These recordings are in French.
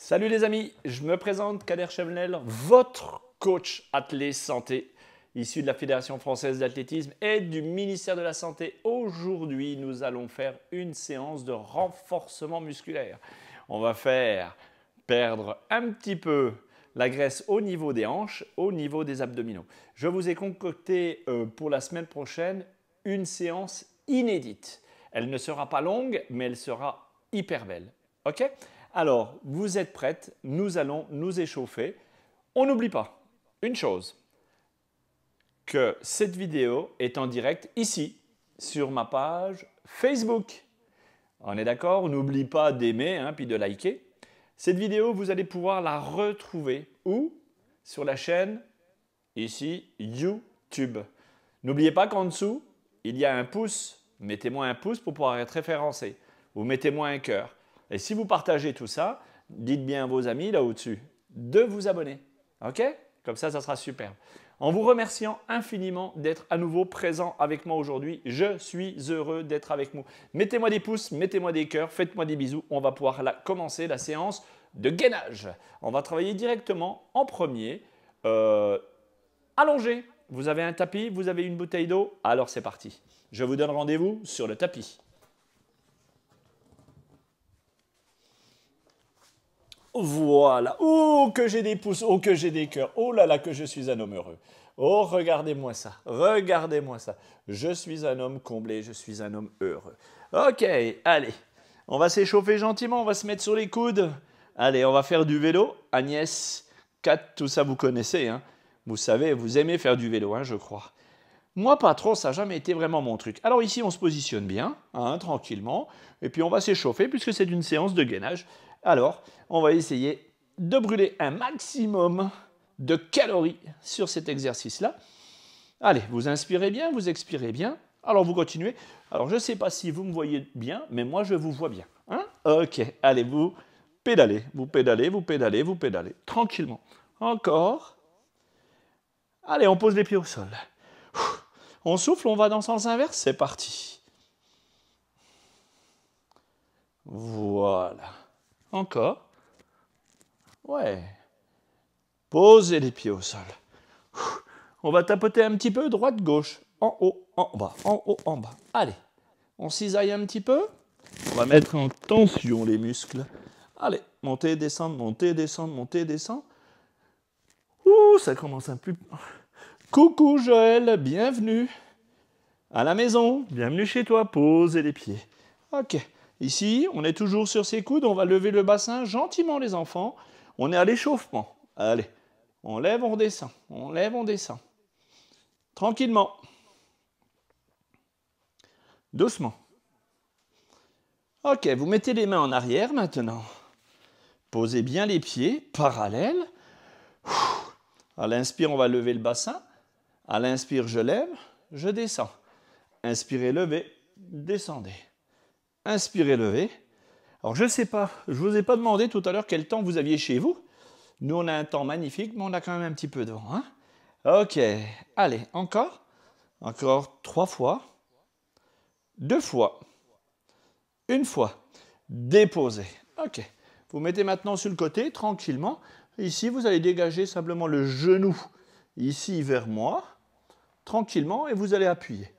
Salut les amis, je me présente Kader Chevenel, votre coach athlète santé, issu de la Fédération française d'athlétisme et du ministère de la Santé. Aujourd'hui, nous allons faire une séance de renforcement musculaire. On va faire perdre un petit peu la graisse au niveau des hanches, au niveau des abdominaux. Je vous ai concocté pour la semaine prochaine une séance inédite. Elle ne sera pas longue, mais elle sera hyper belle. Ok ? Alors, vous êtes prêtes, nous allons nous échauffer. On n'oublie pas une chose, que cette vidéo est en direct ici, sur ma page Facebook. On est d'accord? On n'oublie pas d'aimer, puis de liker. Cette vidéo, vous allez pouvoir la retrouver où? Sur la chaîne, ici, YouTube. N'oubliez pas qu'en dessous, il y a un pouce. Mettez-moi un pouce pour pouvoir être référencé. Ou mettez-moi un cœur. Et si vous partagez tout ça, dites bien à vos amis là au-dessus de vous abonner. OK? Comme ça sera super. En vous remerciant infiniment d'être à nouveau présent avec moi aujourd'hui. Je suis heureux d'être avec vous. Mettez-moi des pouces, mettez-moi des cœurs, faites-moi des bisous. On va pouvoir commencer la séance de gainage. On va travailler directement en premier. Allongé. Vous avez un tapis, vous avez une bouteille d'eau. Alors c'est parti. Je vous donne rendez-vous sur le tapis. Voilà. Oh, que j'ai des pouces. Oh, que j'ai des cœurs. Oh là là, que je suis un homme heureux. Oh, regardez-moi ça. Regardez-moi ça. Je suis un homme comblé. Je suis un homme heureux. Ok, allez. On va s'échauffer gentiment. On va se mettre sur les coudes. Allez, on va faire du vélo. Agnès, Kat, tout ça, vous connaissez. Vous savez, vous aimez faire du vélo, je crois. Moi, pas trop. Ça n'a jamais été vraiment mon truc. Alors ici, on se positionne bien, tranquillement. Et puis, on va s'échauffer puisque c'est une séance de gainage. Alors, on va essayer de brûler un maximum de calories sur cet exercice-là. Allez, vous inspirez bien, vous expirez bien. Alors, vous continuez. Alors, je ne sais pas si vous me voyez bien, mais moi, je vous vois bien. Ok, allez, vous pédalez, vous pédalez, vous pédalez, vous pédalez. Tranquillement. Encore. Allez, on pose les pieds au sol. On souffle, on va dans le sens inverse. C'est parti. Voilà. Encore. Ouais. Posez les pieds au sol. On va tapoter un petit peu, droite, gauche. En haut, en bas, en haut, en bas. Allez. On cisaille un petit peu. On va mettre en tension les muscles. Allez, montez, descendre, montez, descendre, montez, descendre. Ouh, ça commence un peu... Coucou Joël, bienvenue. À la maison, bienvenue chez toi. Posez les pieds. Ok. Ici, on est toujours sur ses coudes, on va lever le bassin gentiment les enfants. On est à l'échauffement. Allez, on lève, on redescend. On lève, on descend. Tranquillement. Doucement. Ok, vous mettez les mains en arrière maintenant. Posez bien les pieds, parallèles. À l'inspire, on va lever le bassin. À l'inspire, je lève, je descends. Inspirez, levez, descendez. Inspirez, levez. Alors, je ne sais pas, je ne vous ai pas demandé tout à l'heure quel temps vous aviez chez vous. Nous, on a un temps magnifique, mais on a quand même un petit peu de vent. Ok, allez, encore. Encore 3 fois. 2 fois. 1 fois. Déposez. Ok. Vous mettez maintenant sur le côté, tranquillement. Ici, vous allez dégager simplement le genou, ici vers moi, tranquillement, et vous allez appuyer.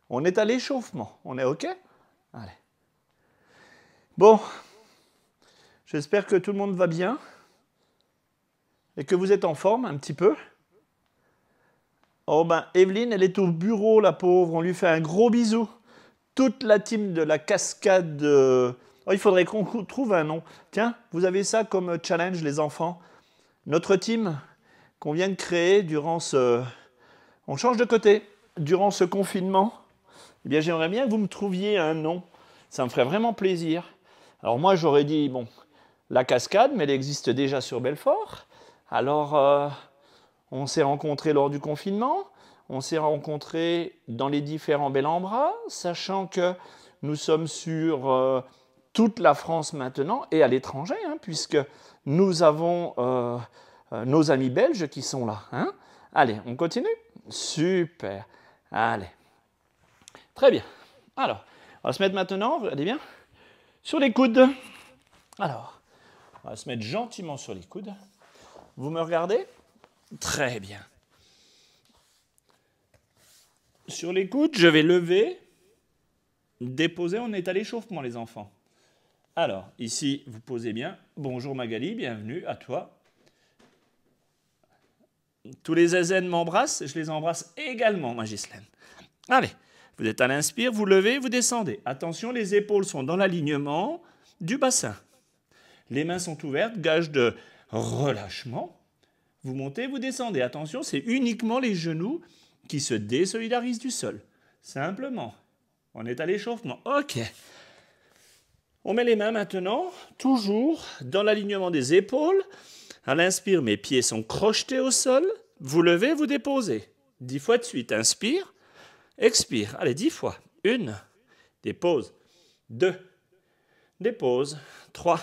On est à l'échauffement. On est OK? Allez. Bon, j'espère que tout le monde va bien et que vous êtes en forme un petit peu. Oh ben, Evelyne, elle est au bureau, la pauvre. On lui fait un gros bisou. Toute la team de la cascade. Oh, il faudrait qu'on trouve un nom. Tiens, vous avez ça comme challenge, les enfants. Notre team qu'on vient de créer durant ce... On change de côté. Durant ce confinement, eh bien, j'aimerais bien que vous me trouviez un nom. Ça me ferait vraiment plaisir. Alors moi, j'aurais dit, bon, la cascade, mais elle existe déjà sur Belfort. Alors, on s'est rencontrés lors du confinement. On s'est rencontrés dans les différents bel en bras, sachant que nous sommes sur toute la France maintenant et à l'étranger, puisque nous avons nos amis belges qui sont là. Allez, on continue? Super. Allez. Très bien. Alors, on va se mettre maintenant, regardez bien, sur les coudes. Alors, On va se mettre gentiment sur les coudes. Vous me regardez? Très bien. Sur les coudes, je vais lever, déposer. On est à l'échauffement, les enfants. Alors, ici, vous posez bien. Bonjour Magali, bienvenue à toi. Tous les ZZ m'embrassent, je les embrasse également, ma Ghislaine. Allez, vous êtes à l'inspire, vous levez, vous descendez. Attention, les épaules sont dans l'alignement du bassin. Les mains sont ouvertes, gage de relâchement. Vous montez, vous descendez. Attention, c'est uniquement les genoux qui se désolidarisent du sol. Simplement. On est à l'échauffement. OK. On met les mains maintenant, toujours dans l'alignement des épaules. À l'inspire, mes pieds sont crochetés au sol. Vous levez, vous déposez. 10 fois de suite. Inspire, expire. Allez, 10 fois. 1, dépose. 2, dépose. 3,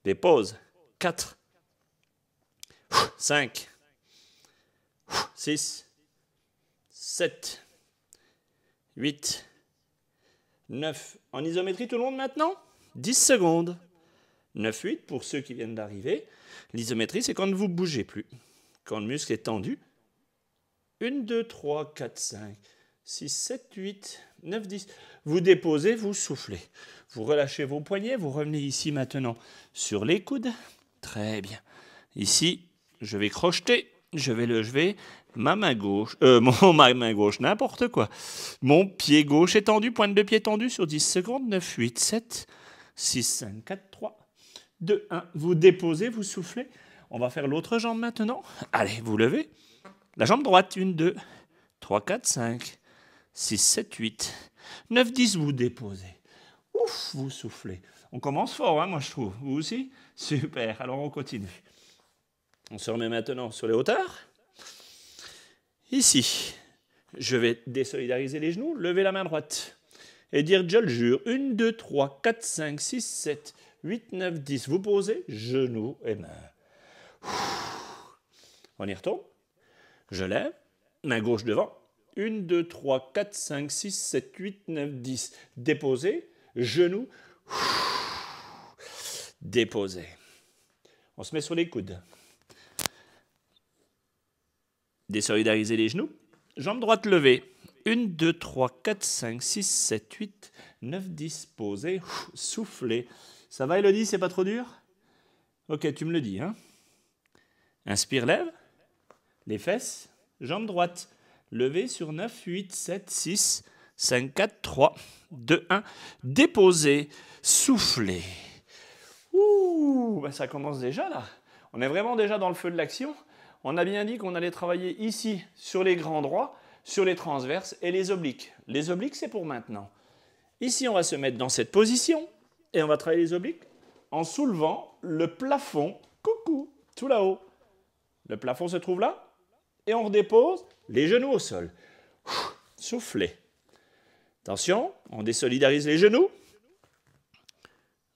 dépose. 4, 5, 6, 7, 8, 9. En isométrie, tout le monde maintenant? 10 secondes. 9, 8 pour ceux qui viennent d'arriver. L'isométrie, c'est quand vous ne bougez plus. Quand le muscle est tendu. 1, 2, 3, 4, 5, 6, 7, 8, 9, 10. Vous déposez, vous soufflez. Vous relâchez vos poignets. Vous revenez ici maintenant sur les coudes. Très bien. Ici, je vais crocheter. Je vais lever ma main gauche. Ma main gauche, n'importe quoi. Mon pied gauche est tendu. Pointe de pied tendue sur 10 secondes. 9, 8, 7, 6, 5, 4, 3, 2, 1. Vous déposez, vous soufflez. On va faire l'autre jambe maintenant. Allez, vous levez. La jambe droite. 1, 2, 3, 4, 5, 6, 7, 8, 9, 10. Vous déposez. Ouf, vous soufflez. On commence fort, hein, moi je trouve. Vous aussi? Super. Alors on continue. On se remet maintenant sur les hauteurs. Ici, je vais désolidariser les genoux, lever la main droite et dire je le jure. 1, 2, 3, 4, 5, 6, 7, 8, 9, 10. Vous posez, genoux et mains. On y retourne. Je lève, main gauche devant. 1, 2, 3, 4, 5, 6, 7, 8, 9, 10. Déposez, genoux. Déposez. On se met sur les coudes. Désolidariser les genoux. Jambe droite levée. 1, 2, 3, 4, 5, 6, 7, 8, 9, 10. Posez. Soufflez. Ça va, Elodie? C'est pas trop dur? Ok, tu me le dis. Hein? Inspire, lève. Les fesses. Jambe droite. Levée sur 9, 8, 7, 6, 5, 4, 3, 2, 1. Déposez. Soufflez. Ouh, ben ça commence déjà là. On est vraiment déjà dans le feu de l'action. On a bien dit qu'on allait travailler ici sur les grands droits, sur les transverses et les obliques. Les obliques, c'est pour maintenant. Ici, on va se mettre dans cette position et on va travailler les obliques en soulevant le plafond, coucou, tout là-haut. Le plafond se trouve là et on redépose les genoux au sol. Soufflez. Attention, on désolidarise les genoux.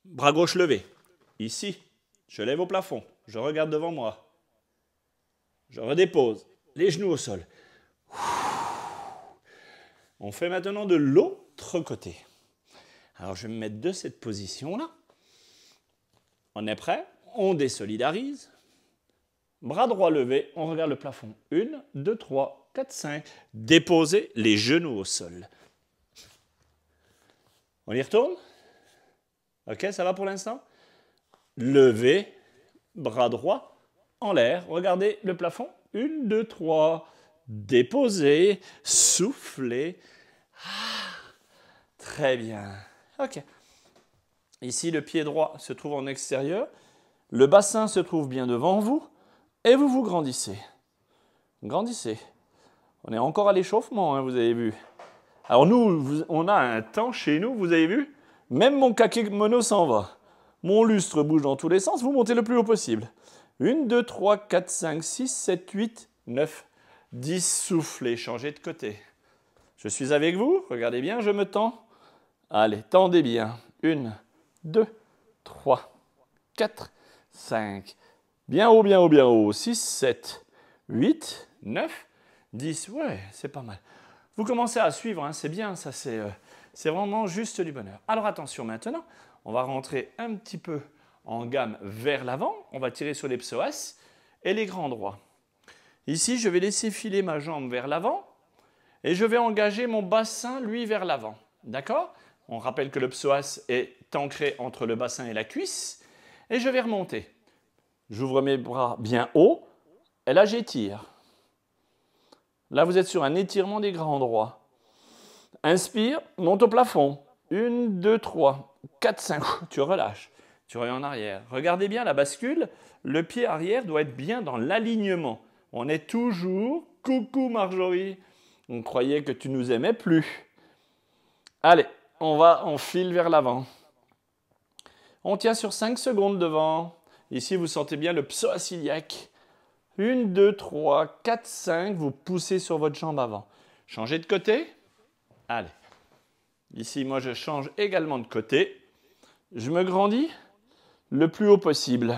Bras gauche levé. Ici, je lève au plafond. Je regarde devant moi. Je redépose les genoux au sol. On fait maintenant de l'autre côté. Alors, je vais me mettre de cette position-là. On est prêt? On désolidarise. Bras droit levé, on regarde le plafond. 1, 2, 3, 4, 5. Déposez les genoux au sol. On y retourne? Ok, ça va pour l'instant? Levez, bras droit en l'air. Regardez le plafond. 1, 2, 3. Déposez, soufflez. Ah, très bien. Ok. Ici, le pied droit se trouve en extérieur. Le bassin se trouve bien devant vous. Et vous vous grandissez. Grandissez. On est encore à l'échauffement, hein, vous avez vu. Alors nous, on a un temps chez nous, vous avez vu? Même mon kakémono s'en va. Mon lustre bouge dans tous les sens, vous montez le plus haut possible. 1, 2, 3, 4, 5, 6, 7, 8, 9, 10. Soufflez, changez de côté. Je suis avec vous, regardez bien, je me tends. Allez, tendez bien. 1, 2, 3, 4, 5. Bien haut, bien haut, bien haut. 6, 7, 8, 9, 10. Ouais, c'est pas mal. Vous commencez à suivre, hein, c'est bien, ça c'est vraiment juste du bonheur. Alors attention maintenant, on va rentrer un petit peu en gamme vers l'avant. On va tirer sur les psoas et les grands droits. Ici, je vais laisser filer ma jambe vers l'avant et je vais engager mon bassin, lui, vers l'avant. D'accord? On rappelle que le psoas est ancré entre le bassin et la cuisse. Et je vais remonter. J'ouvre mes bras bien haut et là, j'étire. Là, vous êtes sur un étirement des grands droits. Inspire, monte au plafond. 1, 2, 3, 4, 5. Tu relâches. Tu reviens en arrière. Regardez bien la bascule. Le pied arrière doit être bien dans l'alignement. On est toujours... Coucou Marjorie. On croyait que tu nous aimais plus. Allez, on file vers l'avant. On tient sur 5 secondes devant. Ici, vous sentez bien le psoas iliaque. 1, 2, 3, 4, 5. Vous poussez sur votre jambe avant. Changez de côté. Allez. Ici, moi, je change également de côté. Je me grandis le plus haut possible.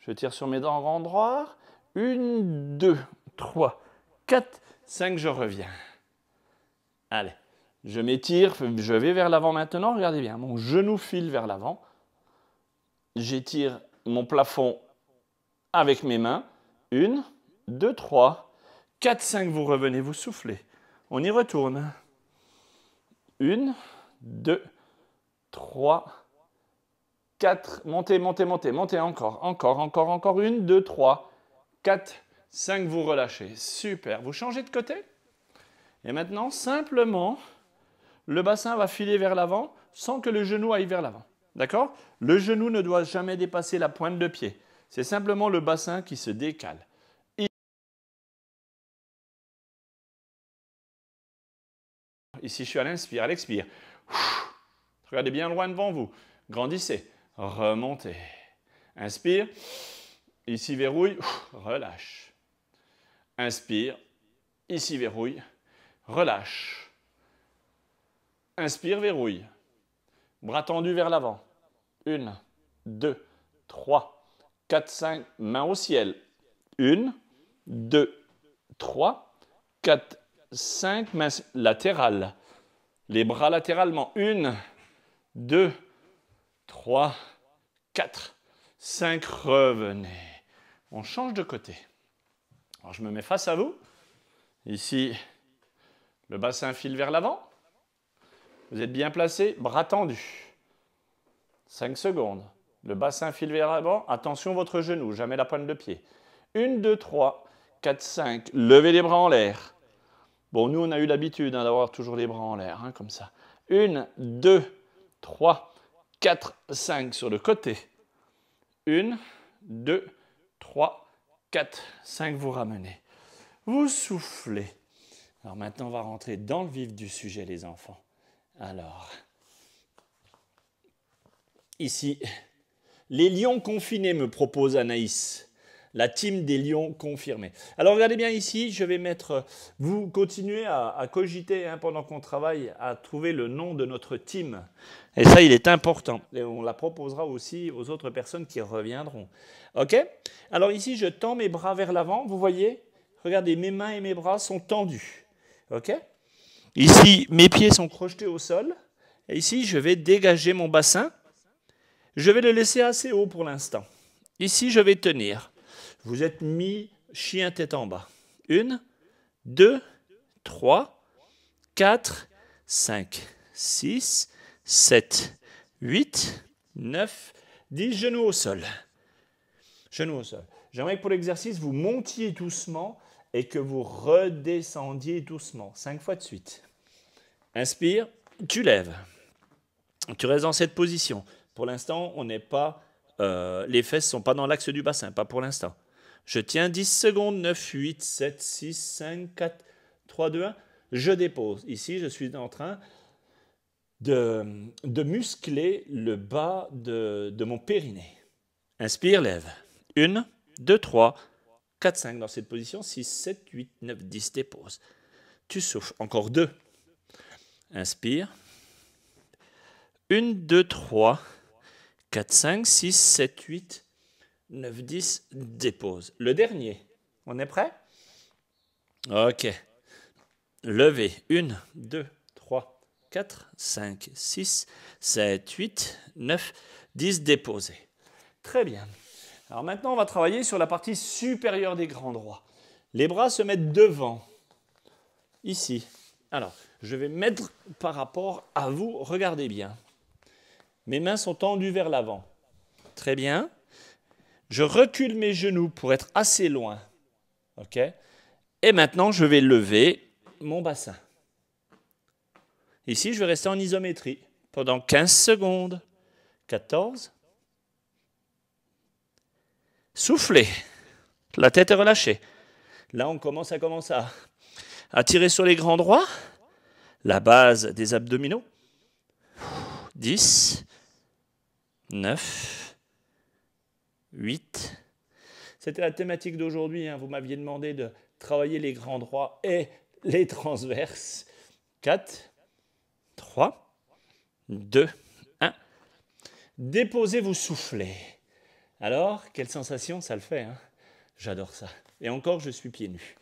Je tire sur mes dents en droit. 1, 2, 3, 4, 5. Je reviens. Allez. Je m'étire. Je vais vers l'avant maintenant. Regardez bien. Mon genou file vers l'avant. J'étire mon plafond avec mes mains. 1, 2, 3, 4, 5. Vous revenez, vous soufflez. On y retourne. 1, 2, 3, 4. Montez, montez, montez, montez encore. Encore. 1, 2, 3, 4, 5. Vous relâchez. Super. Vous changez de côté. Et maintenant, simplement, le bassin va filer vers l'avant sans que le genou aille vers l'avant. D'accord? Le genou ne doit jamais dépasser la pointe de pied. C'est simplement le bassin qui se décale. Ici, je suis à l'inspire, à l'expire. Regardez bien loin devant vous. Grandissez. Remontez. Inspire. Ici, verrouille. Relâche. Inspire. Ici, verrouille. Relâche. Inspire, verrouille. Bras tendus vers l'avant. 1, 2, 3, 4, 5. Mains au ciel. 1, 2, 3, 4, 5. Mains latérales. Les bras latéralement. 1, 2, 3, 4, 5. Revenez. On change de côté. Alors, je me mets face à vous. Ici, le bassin file vers l'avant. Vous êtes bien placé, bras tendus. 5 secondes. Le bassin file vers l'avant. Attention votre genou, jamais la pointe de pied. 1, 2, 3, 4, 5. Levez les bras en l'air. Bon, nous, on a eu l'habitude d'avoir toujours les bras en l'air, comme ça. 1, 2, 3, 4, 5 sur le côté. 1, 2, 3, 4, 5. Vous ramenez. Vous soufflez. Alors maintenant, on va rentrer dans le vif du sujet, les enfants. Alors, ici, les lions confinés, me propose Anaïs. La team des lions confirmés. Alors, regardez bien ici, je vais mettre... Vous continuez à cogiter pendant qu'on travaille, à trouver le nom de notre team. Et ça, il est important. Et on la proposera aussi aux autres personnes qui reviendront. OK? Alors ici, je tends mes bras vers l'avant. Vous voyez? Regardez, mes mains et mes bras sont tendus. OK? Ici, mes pieds sont crochetés au sol. Et ici, je vais dégager mon bassin. Je vais le laisser assez haut pour l'instant. Ici, je vais tenir. Vous êtes mis chien tête en bas. 1, 2, 3, 4, 5, 6, 7, 8, 9, 10. Genoux au sol. Genoux au sol. J'aimerais que pour l'exercice, vous montiez doucement et que vous redescendiez doucement. 5 fois de suite. Inspire, tu lèves. Tu restes dans cette position. Pour l'instant, on n'est pas... les fesses ne sont pas dans l'axe du bassin, pas pour l'instant. Je tiens 10 secondes, 9, 8, 7, 6, 5, 4, 3, 2, 1. Je dépose. Ici, je suis en train de muscler le bas de mon périnée. Inspire, lève. 1, 2, 3, 4, 5 dans cette position. 6, 7, 8, 9, 10, dépose. Tu souffles. Encore 2. Inspire. 1, 2, 3, 4, 5, 6, 7, 8, 9, 10, dépose. Le dernier. On est prêt? OK. Levez. 1, 2, 3, 4, 5, 6, 7, 8, 9, 10, déposez. Très bien. Alors maintenant, on va travailler sur la partie supérieure des grands droits. Les bras se mettent devant, ici. Alors, je vais mettre par rapport à vous, regardez bien. Mes mains sont tendues vers l'avant. Très bien. Je recule mes genoux pour être assez loin. OK? Et maintenant, je vais lever mon bassin. Ici, je vais rester en isométrie pendant 15 secondes. 14. Soufflez. La tête est relâchée. Là, on commence à tirer sur les grands droits. La base des abdominaux. 10. 9. 8. C'était la thématique d'aujourd'hui. Vous m'aviez demandé de travailler les grands droits et les transverses. 4. 3. 2. 1. Déposez, vous soufflez. Alors, quelle sensation ça le fait, hein? J'adore ça. Et encore, je suis pieds nus.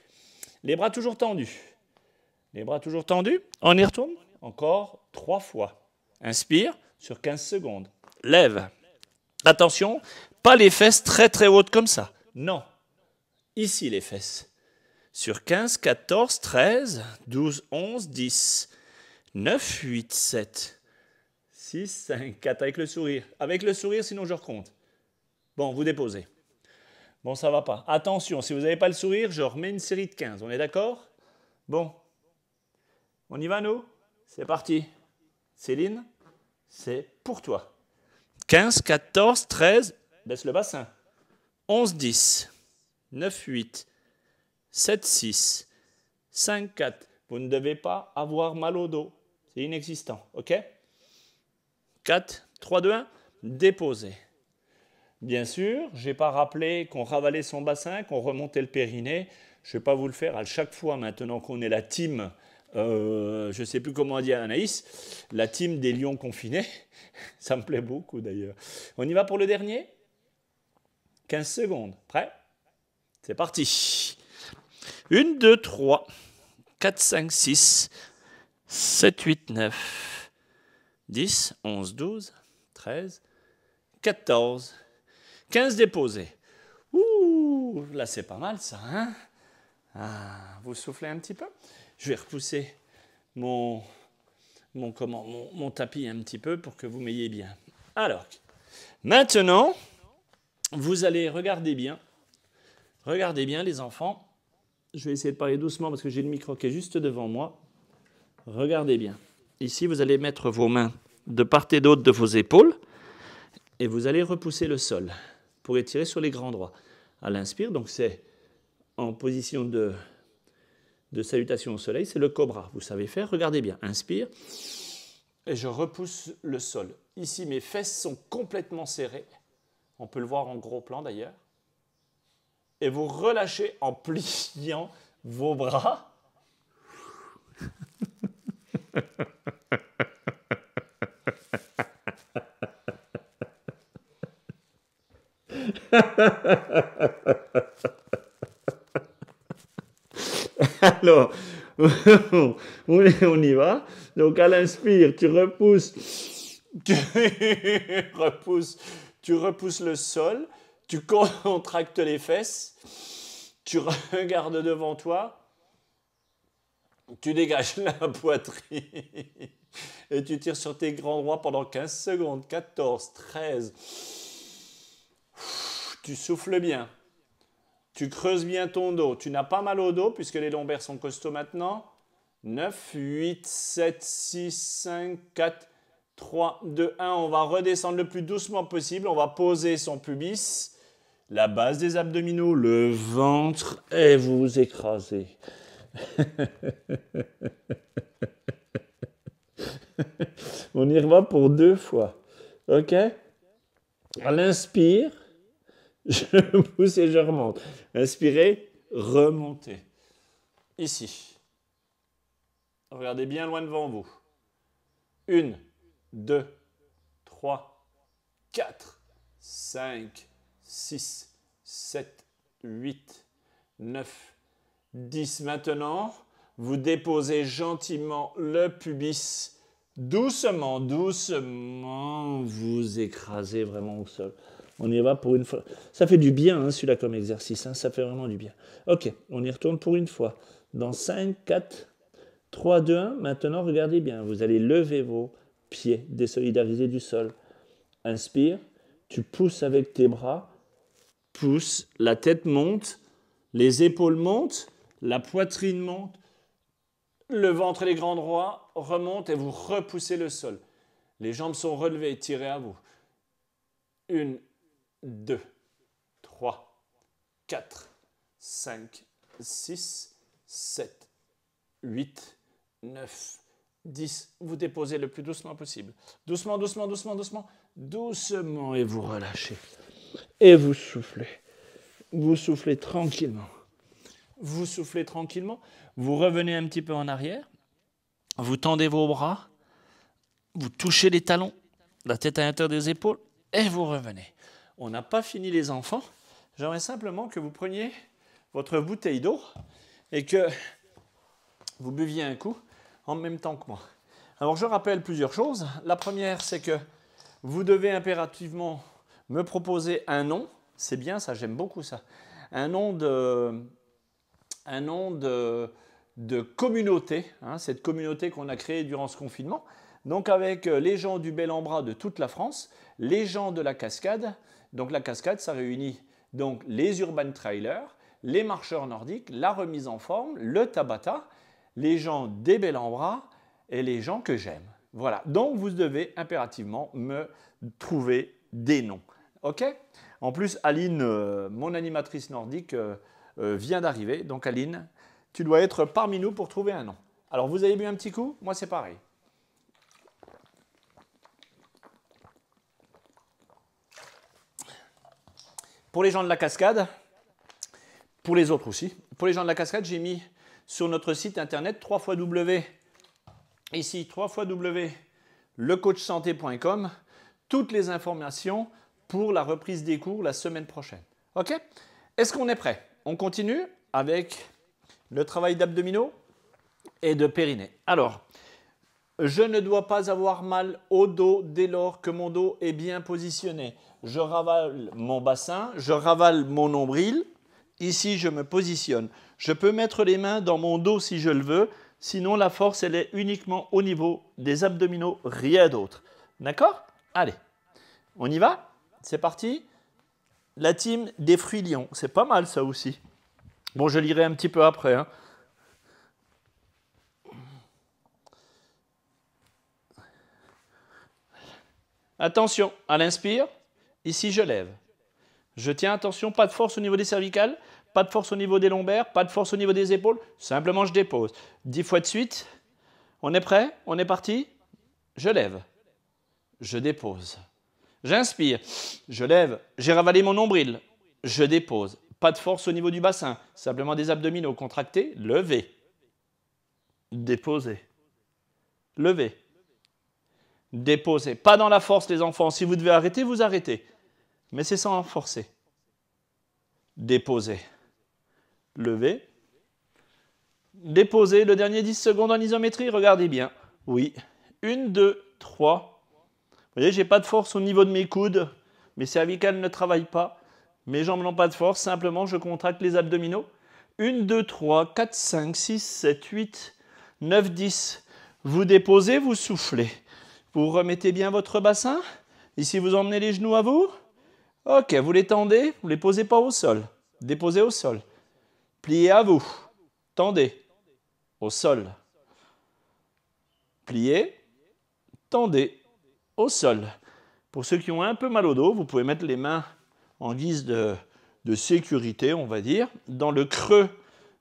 Les bras toujours tendus. Les bras toujours tendus. On y retourne. Encore 3 fois. Inspire sur 15 secondes. Lève. Attention, pas les fesses très très hautes comme ça. Non. Ici les fesses. Sur 15, 14, 13, 12, 11, 10, 9, 8, 7, 6, 5, 4. Avec le sourire. Avec le sourire, sinon je recompte. Bon, vous déposez. Bon, ça va pas. Attention, si vous n'avez pas le sourire, je remets une série de 15. On est d'accord? Bon. On y va, nous? C'est parti. Céline, c'est pour toi. 15, 14, 13. Baisse le bassin. 11, 10. 9, 8. 7, 6. 5, 4. Vous ne devez pas avoir mal au dos. C'est inexistant. OK? 4, 3, 2, 1. Déposez. Bien sûr, je n'ai pas rappelé qu'on ravalait son bassin, qu'on remontait le périnée. Je ne vais pas vous le faire à chaque fois maintenant qu'on est la team, je ne sais plus comment dire Anaïs, la team des lions confinés. Ça me plaît beaucoup d'ailleurs. On y va pour le dernier? 15 secondes. Prêt? C'est parti. 1, 2, 3, 4, 5, 6, 7, 8, 9, 10, 11, 12, 13, 14, 15 déposés. Ouh, là c'est pas mal ça, hein? Ah, vous soufflez un petit peu? Je vais repousser mon tapis un petit peu pour que vous m'ayez bien. Alors, maintenant, vous allez regarder bien. Regardez bien les enfants. Je vais essayer de parler doucement parce que j'ai le micro qui est juste devant moi. Regardez bien. Ici, vous allez mettre vos mains de part et d'autre de vos épaules et vous allez repousser le sol pour étirer sur les grands droits. À l'inspire, donc c'est en position de salutation au soleil, c'est le cobra. Vous savez faire, regardez bien. Inspire et je repousse le sol. Ici, mes fesses sont complètement serrées. On peut le voir en gros plan d'ailleurs. Et vous relâchez en pliant vos bras. Alors, on y va. Donc, à l'inspire, tu repousses le sol, tu contractes les fesses, tu regardes devant toi, tu dégages la poitrine et tu tires sur tes grands droits pendant 15 secondes, 14, 13. Tu souffles bien. Tu creuses bien ton dos. Tu n'as pas mal au dos puisque les lombaires sont costauds maintenant. 9, 8, 7, 6, 5, 4, 3, 2, 1. On va redescendre le plus doucement possible. On va poser son pubis, la base des abdominaux, le ventre et vous écrasez. On y va pour 2 fois. OK? À l'inspire, je pousse et je remonte. Inspirez, remontez. Ici. Regardez bien loin devant vous. 1, 2, 3, 4, 5, 6, 7, 8, 9, 10. Maintenant, vous déposez gentiment le pubis. Doucement, doucement, vous écrasez vraiment au sol. On y va pour une fois. Ça fait du bien, hein, celui-là, comme exercice. Hein, ça fait vraiment du bien. OK, on y retourne pour une fois. Dans 5, 4, 3, 2, 1. Maintenant, regardez bien. Vous allez lever vos pieds, désolidariser du sol. Inspire. Tu pousses avec tes bras. Pousse. La tête monte. Les épaules montent. La poitrine monte. Le ventre et les grands droits remontent et vous repoussez le sol. Les jambes sont relevées. Tirez à vous. 1, 2, 3, 4, 5, 6, 7, 8, 9, 10. Vous déposez le plus doucement possible. Doucement, doucement, doucement, doucement. Doucement et vous relâchez. Et vous soufflez. Vous soufflez tranquillement. Vous soufflez tranquillement. Vous revenez un petit peu en arrière. Vous tendez vos bras. Vous touchez les talons. La tête à l'intérieur des épaules. Et vous revenez. On n'a pas fini les enfants. J'aimerais simplement que vous preniez votre bouteille d'eau et que vous buviez un coup en même temps que moi. Alors je rappelle plusieurs choses. La première, c'est que vous devez impérativement me proposer un nom. C'est bien ça, j'aime beaucoup ça. Un nom de communauté, hein, cette communauté qu'on a créée durant ce confinement. Donc avec les gens du Bel-en-Bras de toute la France, les gens de la Cascade. Donc la Cascade, ça réunit donc les urban trailers, les marcheurs nordiques, la remise en forme, le Tabata, les gens des Bel-en-Bras et les gens que j'aime. Voilà, donc vous devez impérativement me trouver des noms. OK? En plus, Aline, mon animatrice nordique, vient d'arriver. Donc Aline, tu dois être parmi nous pour trouver un nom. Alors vous avez bu un petit coup? Moi c'est pareil. Pour les gens de la Cascade, pour les autres aussi, pour les gens de la Cascade, j'ai mis sur notre site internet www.lecoachsanté.com toutes les informations pour la reprise des cours la semaine prochaine. OK? Est-ce qu'on est prêt? On continue avec le travail d'abdominaux et de périnée. Alors, je ne dois pas avoir mal au dos dès lors que mon dos est bien positionné. Je ravale mon bassin, je ravale mon nombril. Ici, je me positionne. Je peux mettre les mains dans mon dos si je le veux. Sinon, la force, elle est uniquement au niveau des abdominaux, rien d'autre. D'accord? Allez, on y va? C'est parti. La team des fruits lions. C'est pas mal ça aussi. Bon, je lirai un petit peu après, hein. Attention, à l'inspire, ici je lève. Je tiens, attention, pas de force au niveau des cervicales, pas de force au niveau des lombaires, pas de force au niveau des épaules, simplement je dépose. 10 fois de suite, on est prêt? On est parti? Je lève, je dépose. J'inspire, je lève, j'ai ravalé mon nombril, je dépose. Pas de force au niveau du bassin, simplement des abdominaux contractés, levez, déposez, levez. Déposez. Pas dans la force, les enfants. Si vous devez arrêter, vous arrêtez. Mais c'est sans forcer. Déposez. Levez. Déposez. Le dernier 10 secondes en isométrie. Regardez bien. Oui. 1, 2, 3. Vous voyez, je n'ai pas de force au niveau de mes coudes. Mes cervicales ne travaillent pas. Mes jambes n'ont pas de force. Simplement, je contracte les abdominaux. 1, 2, 3, 4, 5, 6, 7, 8, 9, 10. Vous déposez, vous soufflez. Vous remettez bien votre bassin. Ici, vous emmenez les genoux à vous. OK, vous les tendez. Vous ne les posez pas au sol. Déposez au sol. Pliez à vous. Tendez. Au sol. Pliez. Tendez. Au sol. Pour ceux qui ont un peu mal au dos, vous pouvez mettre les mains en guise de sécurité, on va dire, dans le creux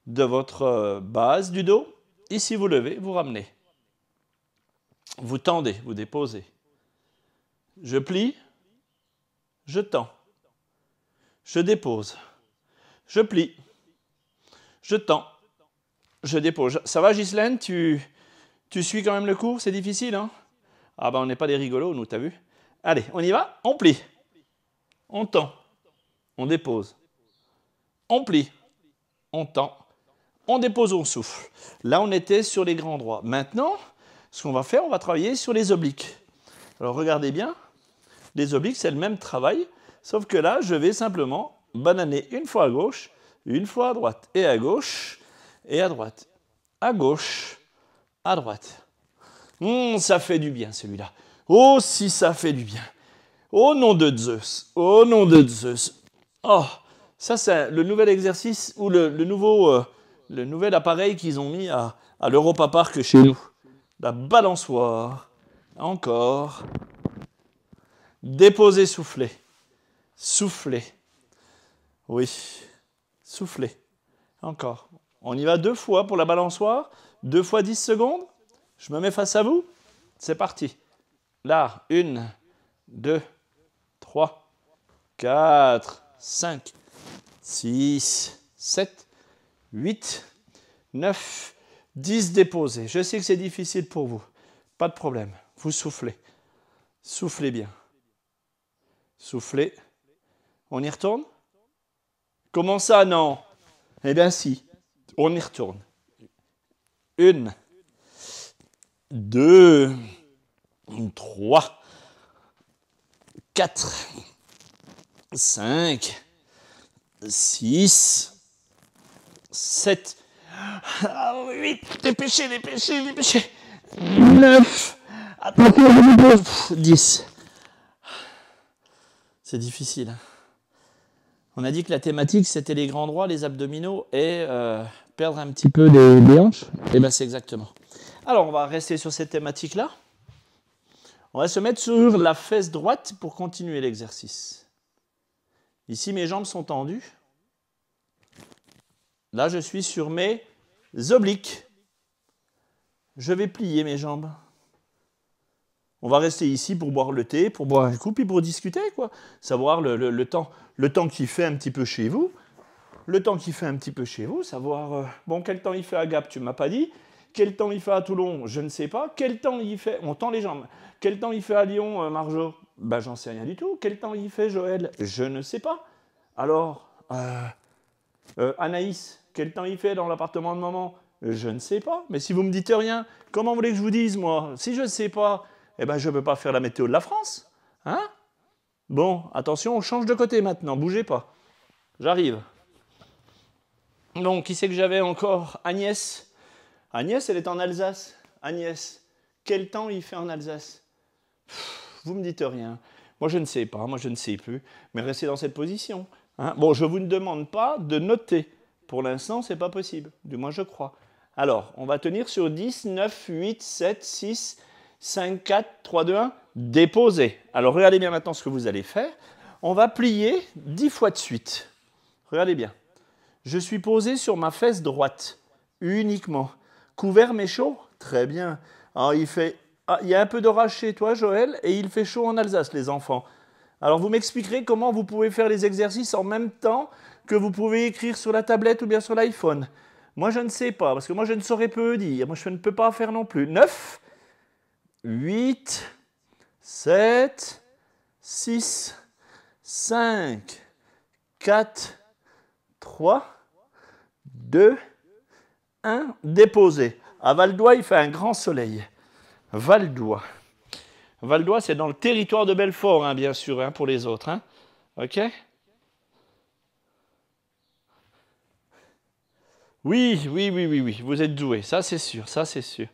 de votre base du dos. Ici, vous levez, vous ramenez. Vous tendez, vous déposez. Je plie, je tends. Je dépose. Je plie. Je tends. Je dépose. Ça va, Ghislaine? Tu suis quand même le cours? C'est difficile, hein? Ah ben, on n'est pas des rigolos, nous, t'as vu? Allez, on y va? On plie. On tend. On dépose. On plie. On tend. On dépose, on souffle. Là, on était sur les grands droits. Maintenant, ce qu'on va faire, on va travailler sur les obliques. Alors, regardez bien. Les obliques, c'est le même travail, Sauf que là, je vais simplement bananer une fois à gauche, une fois à droite, et à gauche, et à droite, à gauche, à droite. Ça fait du bien celui-là. Oh, si ça fait du bien. Au nom de Zeus, au nom de Zeus. Oh, ça c'est le nouvel exercice ou le nouvel appareil qu'ils ont mis à l'Europa Park chez nous. La balançoire. Encore. Déposer, souffler. Souffler. Oui. Souffler. Encore. On y va 2 fois pour la balançoire. 2 fois 10 secondes. Je me mets face à vous. C'est parti. Là, 1, 2, 3, 4, 5, 6, 7, 8, 9, 10 déposés. Je sais que c'est difficile pour vous. Pas de problème. Vous soufflez. Soufflez bien. Soufflez. On y retourne? Comment ça, non? Eh bien, si. On y retourne. 1, 2, 3, 4, 5, 6, 7, 8, dépêchez, dépêchez, dépêchez, 9, 10. C'est difficile. On a dit que la thématique, c'était les grands droits, les abdominaux et perdre un petit peu des hanches. Et bien, c'est exactement. Alors, on va rester sur cette thématique-là. On va se mettre sur la fesse droite pour continuer l'exercice. Ici, mes jambes sont tendues. Là, je suis sur mes obliques. Je vais plier mes jambes. On va rester ici pour boire le thé, pour boire un coup, puis pour discuter, quoi. Savoir le temps qu'il fait un petit peu chez vous. Le temps qu'il fait un petit peu chez vous, savoir, bon, quel temps il fait à Gap, tu ne m'as pas dit. Quel temps il fait à Toulon, je ne sais pas. Quel temps il fait, on tend les jambes. Quel temps il fait à Lyon, Marjo? Ben, j'en sais rien du tout. Quel temps il fait, Joël? Je ne sais pas. Alors, Anaïs, quel temps il fait dans l'appartement de maman? Je ne sais pas. Mais si vous ne me dites rien, comment voulez que je vous dise, moi? Si je ne sais pas, eh ben, je ne peux pas faire la météo de la France. Hein? Bon, attention, on change de côté maintenant. Bougez pas. J'arrive. Donc, qui c'est que j'avais encore? Agnès. Agnès, elle est en Alsace. Agnès, quel temps il fait en Alsace? Vous ne me dites rien. Moi, je ne sais pas, moi, je ne sais plus. Mais restez dans cette position. Hein? Bon, je ne vous demande pas de noter. Pour l'instant, ce n'est pas possible. Du moins, je crois. Alors, on va tenir sur 10, 9, 8, 7, 6, 5, 4, 3, 2, 1. Déposer. Alors, regardez bien maintenant ce que vous allez faire. On va plier 10 fois de suite. Regardez bien. Je suis posé sur ma fesse droite, uniquement. Couvert mais chaud? Très bien. Alors, il y a un peu d'orage chez toi, Joël, et il fait chaud en Alsace, les enfants. Alors, vous m'expliquerez comment vous pouvez faire les exercices en même temps que vous pouvez écrire sur la tablette ou bien sur l'iPhone. Moi, je ne sais pas, parce que moi, je ne saurais peu dire. Moi, je ne peux pas faire non plus. 9, 8, 7, 6, 5, 4, 3, 2, 1, déposé. À Val-d'Oie, il fait un grand soleil. Val-d'Oie. Val-d'Oie, c'est dans le territoire de Belfort, hein, bien sûr, hein, pour les autres. Hein. OK? Oui, oui, oui, oui, oui. Vous êtes doués. Ça, c'est sûr. Ça, c'est sûr.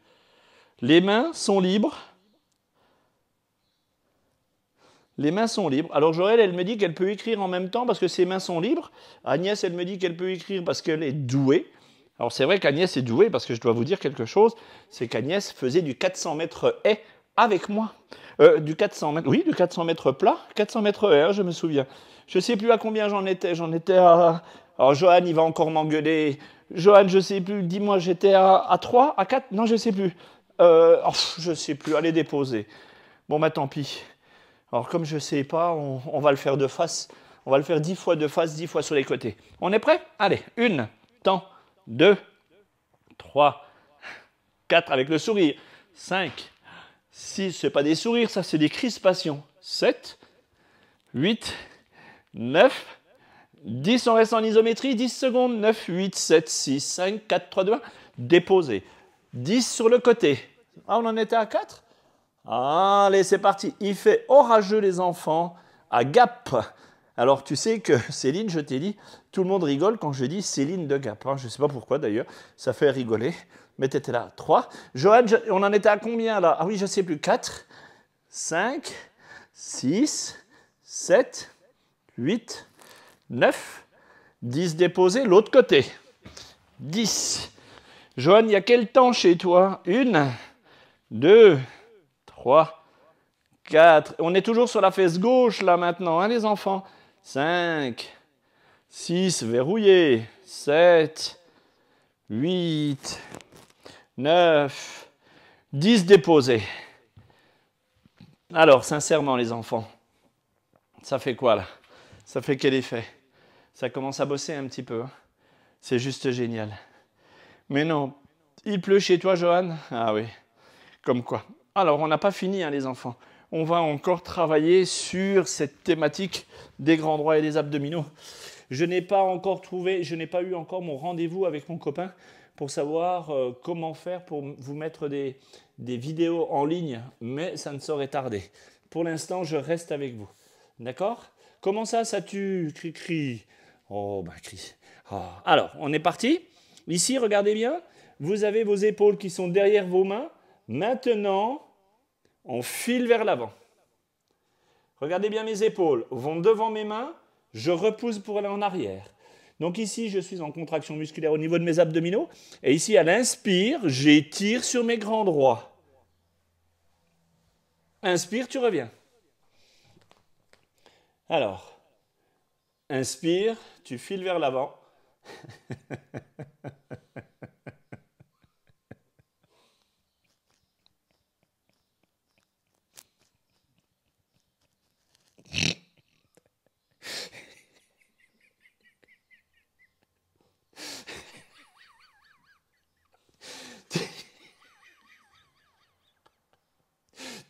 Les mains sont libres. Les mains sont libres. Alors, Joël, elle me dit qu'elle peut écrire en même temps parce que ses mains sont libres. Agnès, elle me dit qu'elle peut écrire parce qu'elle est douée. Alors, c'est vrai qu'Agnès est douée parce que je dois vous dire quelque chose. C'est qu'Agnès faisait du 400 mètres haie avec moi. Du 400 mètres, oui, du 400 mètres plat. 400 mètres haie, hein, je me souviens. Je ne sais plus à combien j'en étais. J'en étais à... Alors, Johan, il va encore m'engueuler. Johan, je ne sais plus. Dis-moi, j'étais à 3, à 4? Non, je ne sais plus. Je ne sais plus. Allez, déposer. Bon, bah, tant pis. Alors, comme je ne sais pas, on va le faire de face. On va le faire 10 fois de face, 10 fois sur les côtés. On est prêt? Allez, 1, temps, 2, 3, 4, avec le sourire. 5, 6, ce n'est pas des sourires, ça, c'est des crispations. 7, 8, 9, 10, on reste en isométrie, 10 secondes. 9, 8, 7, 6, 5, 4, 3, 2, 1. Déposer. 10 sur le côté. Ah, on en était à 4? Allez, c'est parti. Il fait orageux, les enfants, à Gap. Alors, tu sais que Céline, je t'ai dit, tout le monde rigole quand je dis Céline de Gap. Hein. Je ne sais pas pourquoi d'ailleurs, ça fait rigoler. Mais tu étais là. 3. Johan, on en était à combien là? Ah oui, je ne sais plus. 4, 5, 6, 7, 8, 9, 10 déposés, l'autre côté. 10. Johan, il y a quel temps chez toi? 1, 2, 3, 4. On est toujours sur la fesse gauche là maintenant, hein, les enfants? 5, 6, verrouillé. 7, 8, 9, 10 déposés. Alors, sincèrement, les enfants, ça fait quoi là? Ça fait quel effet? Ça commence à bosser un petit peu. Hein? C'est juste génial. Mais non, il pleut chez toi, Johan? Ah oui, comme quoi. Alors, on n'a pas fini, hein, les enfants. On va encore travailler sur cette thématique des grands droits et des abdominaux. Je n'ai pas eu encore mon rendez-vous avec mon copain pour savoir comment faire pour vous mettre des vidéos en ligne, mais ça ne saurait tarder. Pour l'instant, je reste avec vous. D'accord? Comment ça tue? Cri. Oh, ben cri. Oh. Alors, on est parti. Ici, regardez bien. Vous avez vos épaules qui sont derrière vos mains. Maintenant, on file vers l'avant. Regardez bien mes épaules. Vont devant mes mains. Je repousse pour aller en arrière. Donc ici, je suis en contraction musculaire au niveau de mes abdominaux. Et ici, à l'inspire, j'étire sur mes grands droits. Inspire, tu reviens. Alors, inspire, tu files vers l'avant.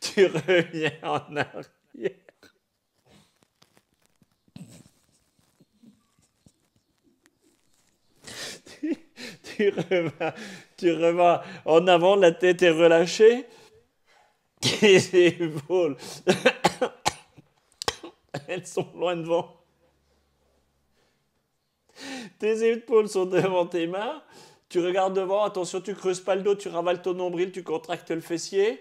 Tu reviens en arrière. Tu revins en avant, la tête est relâchée. Les épaules, elles sont loin devant. Tes épaules sont devant tes mains. Tu regardes devant, attention, tu creuses pas le dos, tu ravales ton nombril, tu contractes le fessier.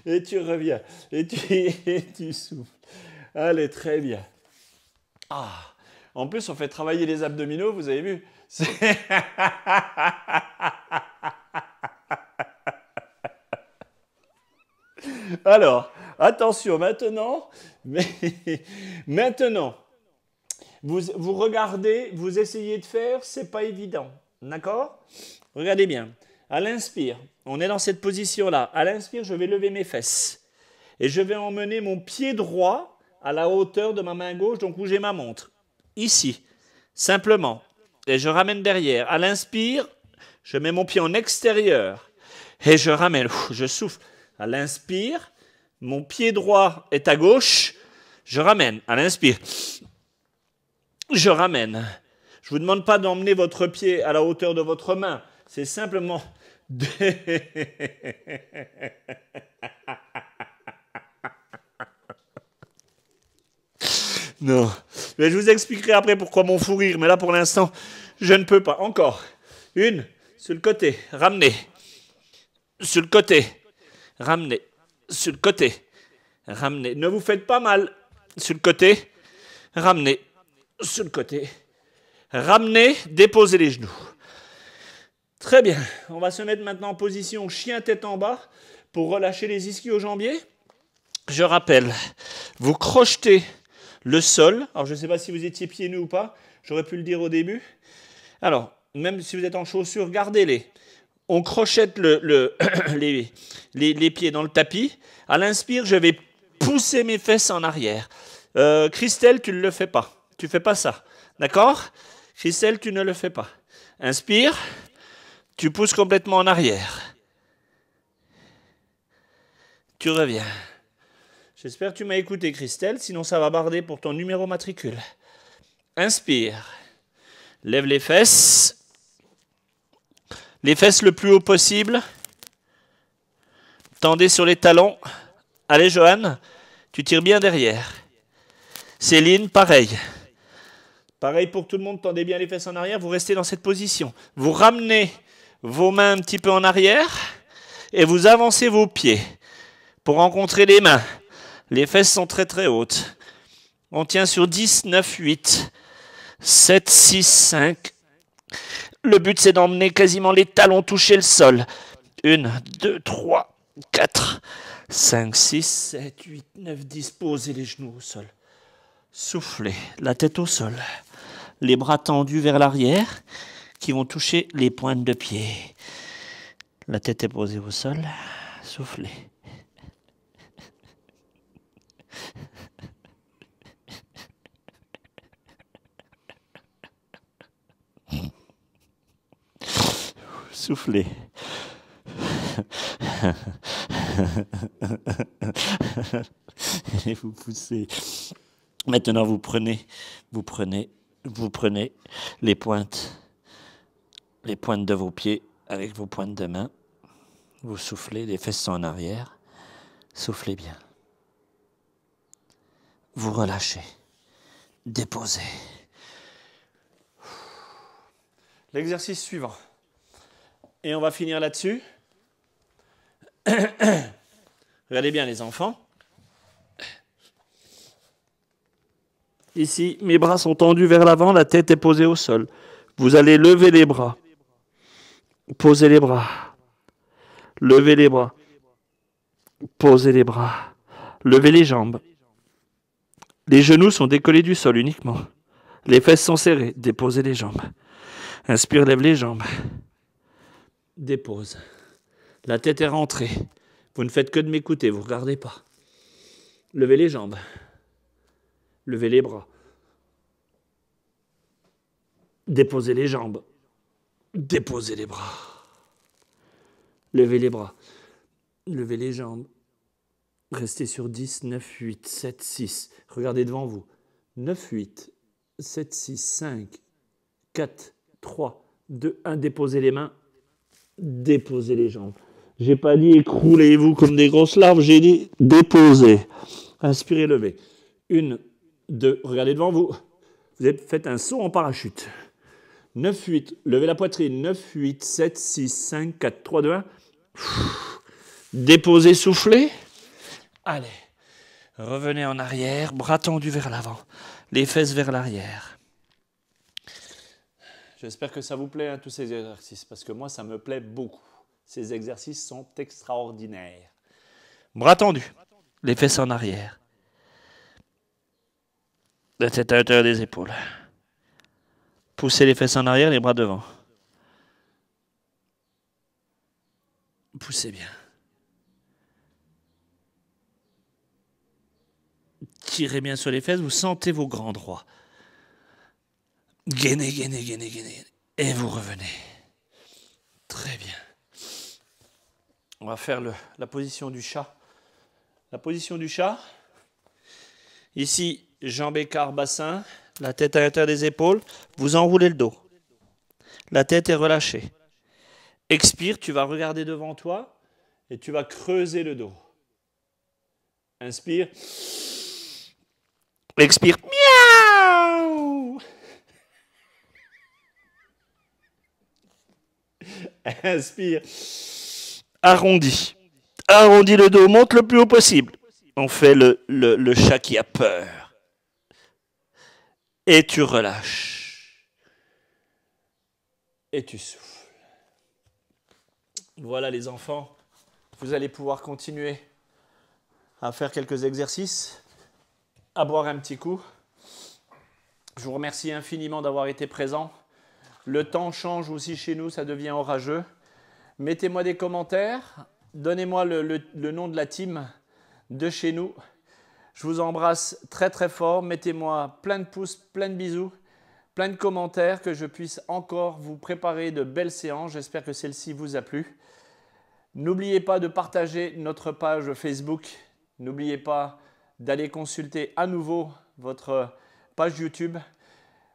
Et tu reviens. Et tu souffles. Allez, très bien. Ah. En plus, on fait travailler les abdominaux, vous avez vu? Alors, attention, maintenant, vous regardez, vous essayez de faire, c'est pas évident. D'accord? Regardez bien. À l'inspire, on est dans cette position-là. À l'inspire, je vais lever mes fesses. Et je vais emmener mon pied droit à la hauteur de ma main gauche, donc où j'ai ma montre. Ici, simplement. Et je ramène derrière. À l'inspire, je mets mon pied en extérieur. Et je ramène. Je souffle. À l'inspire, mon pied droit est à gauche. Je ramène. À l'inspire. Je ramène. Je ne vous demande pas d'emmener votre pied à la hauteur de votre main. C'est simplement... Non. Mais je vous expliquerai après pourquoi mon fou rire. Mais là, pour l'instant, je ne peux pas. Encore. Une. Sur le côté. Ramenez. Sur le côté. Ramenez. Sur le côté. Ramenez. Ne vous faites pas mal. Sur le côté. Ramenez. Sur le côté. Ramenez. Déposez les genoux. Très bien. On va se mettre maintenant en position chien tête en bas pour relâcher les ischio-jambiers. Je rappelle. Vous crochetez le sol. Alors, je ne sais pas si vous étiez pieds nus ou pas. J'aurais pu le dire au début. Alors, même si vous êtes en chaussures, gardez-les. On crochette les pieds dans le tapis. À l'inspire, je vais pousser mes fesses en arrière. Christelle, tu ne le fais pas. Tu ne fais pas ça. D'accord? Christelle, tu ne le fais pas. Inspire. Tu pousses complètement en arrière. Tu reviens. J'espère que tu m'as écouté, Christelle, sinon ça va barder pour ton numéro matricule. Inspire. Lève les fesses. Les fesses le plus haut possible. Tendez sur les talons. Allez, Johan, tu tires bien derrière. Céline, pareil. Pareil pour tout le monde, tendez bien les fesses en arrière. Vous restez dans cette position. Vous ramenez vos mains un petit peu en arrière et vous avancez vos pieds pour rencontrer les mains. Les fesses sont très très hautes. On tient sur 10, 9, 8, 7, 6, 5. Le but, c'est d'emmener quasiment les talons toucher le sol. 1, 2, 3, 4, 5, 6, 7, 8, 9, 10. Posez les genoux au sol. Soufflez, la tête au sol. Les bras tendus vers l'arrière qui vont toucher les pointes de pied. La tête est posée au sol. Soufflez. Soufflez. Et vous poussez. Maintenant, vous prenez les pointes de vos pieds avec vos pointes de main. Vous soufflez, les fesses sont en arrière. Soufflez bien. Vous relâchez. Déposez. L'exercice suivant. Et on va finir là-dessus. Regardez bien les enfants. Ici, mes bras sont tendus vers l'avant, la tête est posée au sol. Vous allez lever les bras. Posez les bras. Levez les bras. Posez les bras. Levez les jambes. Les genoux sont décollés du sol uniquement. Les fesses sont serrées. Déposez les jambes. Inspire, lève les jambes. Dépose. La tête est rentrée. Vous ne faites que de m'écouter, vous ne regardez pas. Levez les jambes. Levez les bras. Déposez les jambes. Déposez les bras. Levez les bras. Levez les jambes. Restez sur 10, 9, 8, 7, 6. Regardez devant vous. 9, 8, 7, 6, 5, 4, 3, 2, 1. Déposez les mains. Déposez les jambes. J'ai pas dit écroulez-vous comme des grosses larves, j'ai dit déposez. Inspirez, levez. 1, 2, regardez devant vous. Faites un saut en parachute. 9, 8, levez la poitrine. 9, 8, 7, 6, 5, 4, 3, 2, 1. Déposez, soufflez. Allez. Revenez en arrière, bras tendus vers l'avant. Les fesses vers l'arrière. J'espère que ça vous plaît, hein, tous ces exercices, parce que moi, ça me plaît beaucoup. Ces exercices sont extraordinaires. Bras tendus, les fesses en arrière. La tête à l'intérieur des épaules. Poussez les fesses en arrière, les bras devant. Poussez bien. Tirez bien sur les fesses, vous sentez vos grands droits. Gainez, gainez, gainez, gainez. Et vous revenez. Très bien. On va faire la position du chat. La position du chat. Ici, jambes écart, bassin. La tête à l'intérieur des épaules. Vous enroulez le dos. La tête est relâchée. Expire, tu vas regarder devant toi et tu vas creuser le dos. Inspire. Expire. Miaou. Inspire. Arrondi. Arrondis le dos, monte le plus haut possible. On fait le chat qui a peur. Et tu relâches. Et tu souffles. Voilà les enfants, vous allez pouvoir continuer à faire quelques exercices, à boire un petit coup. Je vous remercie infiniment d'avoir été présents. Le temps change aussi chez nous, ça devient orageux. Mettez-moi des commentaires, donnez-moi le nom de la team de chez nous. Je vous embrasse très très fort, mettez-moi plein de pouces, plein de bisous, plein de commentaires, que je puisse encore vous préparer de belles séances. J'espère que celle-ci vous a plu. N'oubliez pas de partager notre page Facebook. N'oubliez pas d'aller consulter à nouveau votre page YouTube.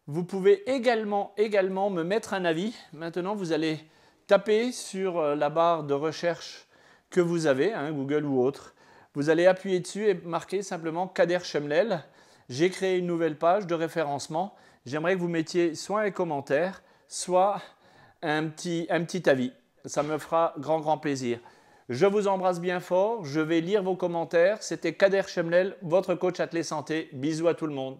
Vous pouvez également me mettre un avis. Maintenant, vous allez taper sur la barre de recherche que vous avez, hein, Google ou autre. Vous allez appuyer dessus et marquer simplement Kader Chemlel. J'ai créé une nouvelle page de référencement. J'aimerais que vous mettiez soit un commentaire, soit un petit avis. Ça me fera grand plaisir. Je vous embrasse bien fort. Je vais lire vos commentaires. C'était Kader Chemlel, votre coach athlète santé. Bisous à tout le monde.